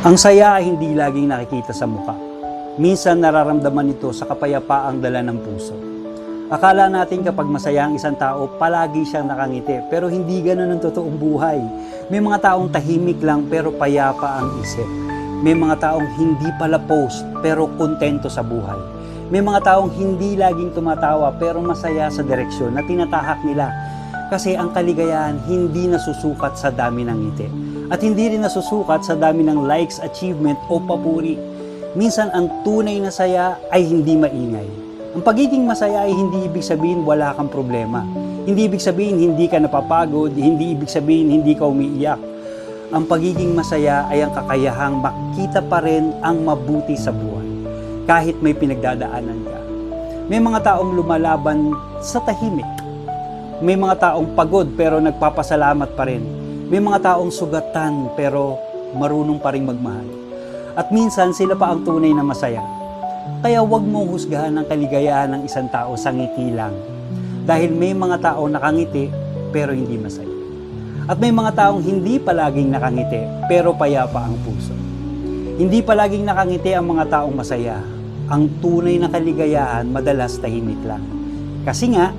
Ang saya ay hindi laging nakikita sa mukha. Minsan nararamdaman ito sa kapayapaang dala ng puso. Akala natin kapag masaya ang isang tao, palagi siyang nakangiti. Pero hindi ganun ang totoong buhay. May mga taong tahimik lang pero payapa ang isip. May mga taong hindi pala post pero kontento sa buhay. May mga taong hindi laging tumatawa pero masaya sa direksyon na tinatahak nila. Kasi ang kaligayahan hindi nasusukat sa dami ng ngiti. At hindi rin nasusukat sa dami ng likes, achievement o papuri. Minsan ang tunay na saya ay hindi maingay. Ang pagiging masaya ay hindi ibig sabihin wala kang problema. Hindi ibig sabihin hindi ka napapagod, hindi ibig sabihin hindi ka umiiyak. Ang pagiging masaya ay ang kakayahang makita pa rin ang mabuti sa buhay, kahit may pinagdadaanan ka. May mga taong lumalaban sa tahimik. May mga taong pagod pero nagpapasalamat pa rin. May mga taong sugatan pero marunong pa rin magmahal. At minsan sila pa ang tunay na masaya. Kaya huwag mong husgahan ang kaligayahan ng isang tao sa ngiti lang. Dahil may mga tao nakangiti pero hindi masaya. At may mga taong hindi palaging nakangiti pero payapa ang puso. Hindi palaging nakangiti ang mga taong masaya. Ang tunay na kaligayahan madalas tahimik lang. Kasi nga,